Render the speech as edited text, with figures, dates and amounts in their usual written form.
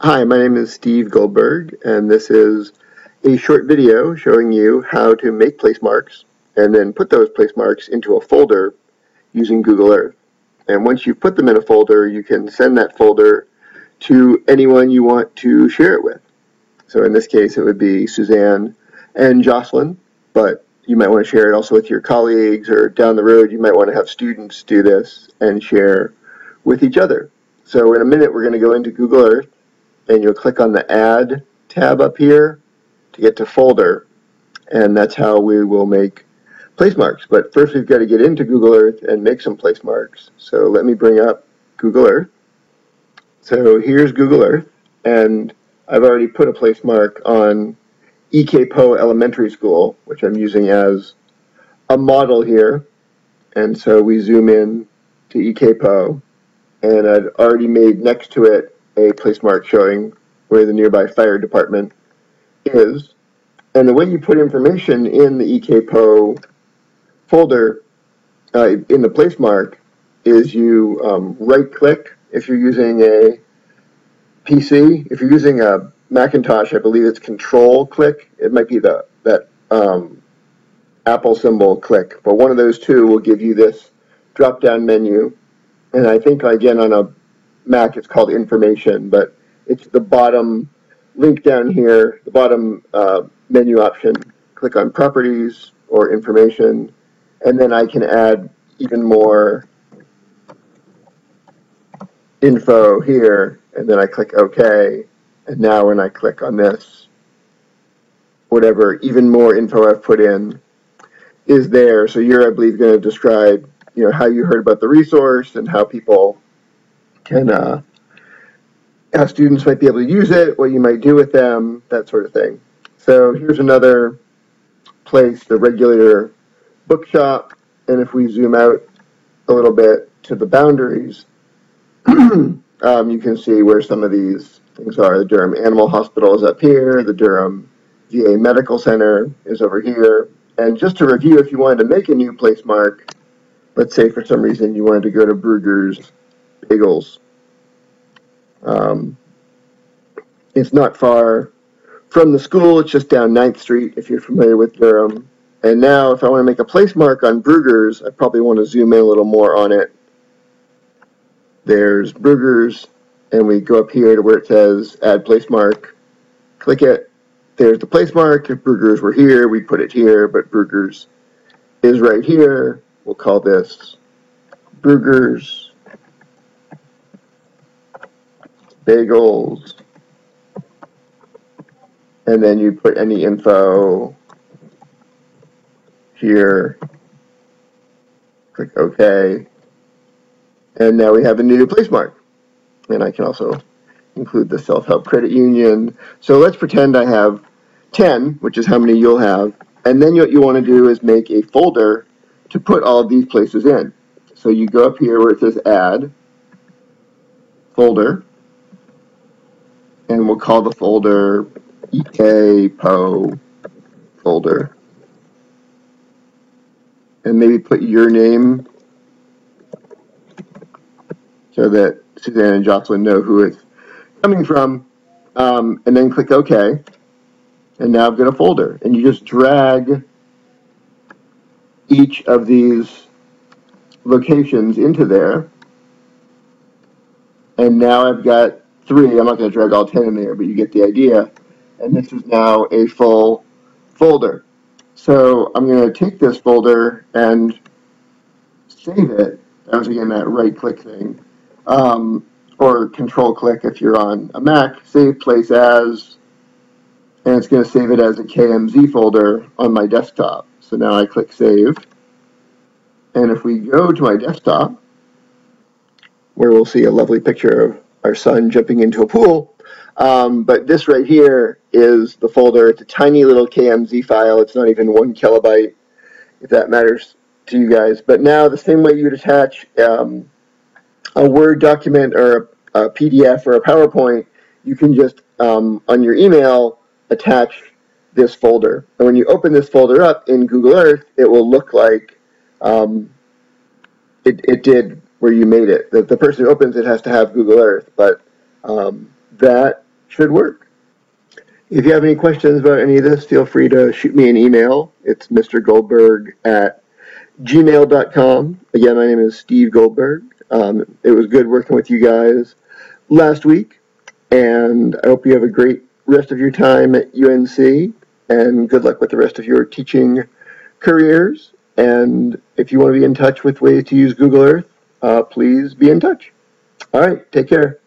Hi, my name is Steve Goldberg, and this is a short video showing you how to make placemarks and then put those placemarks into a folder using Google Earth. And once you've put them in a folder, you can send that folder to anyone you want to share it with. So in this case, it would be Suzanne and Jocelyn, but you might want to share it also with your colleagues, or down the road, you might want to have students do this and share with each other. So in a minute, we're going to go into Google Earth, and you'll click on the Add tab up here to get to Folder, and that's how we will make placemarks. But first we've got to get into Google Earth and make some placemarks. So let me bring up Google Earth. So here's Google Earth, and I've already put a placemark on EKPO Elementary School, which I'm using as a model here. And so we zoom in to EKPO, and I'd already made next to it a placemark showing where the nearby fire department is. And the way you put information in the EKPO folder in the placemark is you right-click if you're using a PC. If you're using a Macintosh, I believe it's Control-click. It might be that Apple symbol click, but one of those two will give you this drop-down menu. And I think, again, on a Mac it's called Information, but it's the bottom link down here, the bottom menu option. Click on Properties or Information, and then I can add even more info here, and then I click OK, and now when I click on this, whatever even more info I've put in is there. So you're, I believe, going to describe how you heard about the resource and how people can how students might be able to use it, what you might do with them, that sort of thing. So here's another place, the Regulator Bookshop, and if we zoom out a little bit to the boundaries, you can see where some of these things are. The Durham Animal Hospital is up here, the Durham VA Medical Center is over here. And just to review, if you wanted to make a new placemark, let's say for some reason you wanted to go to Brugger's Bagels, it's not far from the school. It's just down 9th Street if you're familiar with Durham. And now if I want to make a placemark on Brugger's, I probably want to zoom in a little more on it. There's Brugger's, and we go up here to where it says Add Placemark. Click it. There's the placemark. If Brugger's were here, we'd put it here, but Brugger's is right here. We'll call this Brugger's Bagels, and then you put any info here, click OK, and now we have a new placemark. And I can also include the Self-Help Credit Union. So let's pretend I have 10, which is how many you'll have, and then what you want to do is make a folder to put all of these places in. So you go up here where it says Add, Folder, and we'll call the folder EKPO folder. And maybe put your name so that Suzanne and Jocelyn know who it's coming from. And then click OK. And now I've got a folder. And you just drag each of these locations into there. And now I've got 3. I'm not going to drag all 10 in there, but you get the idea. And this is now a full folder. So I'm going to take this folder and save it. That was, again, that right-click thing. Or Control-click if you're on a Mac. Save Place As. And it's going to save it as a KMZ folder on my desktop. So now I click Save. And if we go to my desktop, where we'll see a lovely picture of our son jumping into a pool, but this right here is the folder. It's a tiny little KMZ file. It's not even 1 kilobyte, if that matters to you guys. But now the same way you'd attach a Word document or a PDF or a PowerPoint, you can just, on your email, attach this folder. And when you open this folder up in Google Earth, it will look like it did where you made it. The person who opens it has to have Google Earth, but that should work. If you have any questions about any of this, feel free to shoot me an email. It's mrgoldberg@gmail.com. Again, my name is Steve Goldberg. It was good working with you guys last week, and I hope you have a great rest of your time at UNC, and good luck with the rest of your teaching careers. And if you want to be in touch with ways to use Google Earth, please be in touch. All right, take care.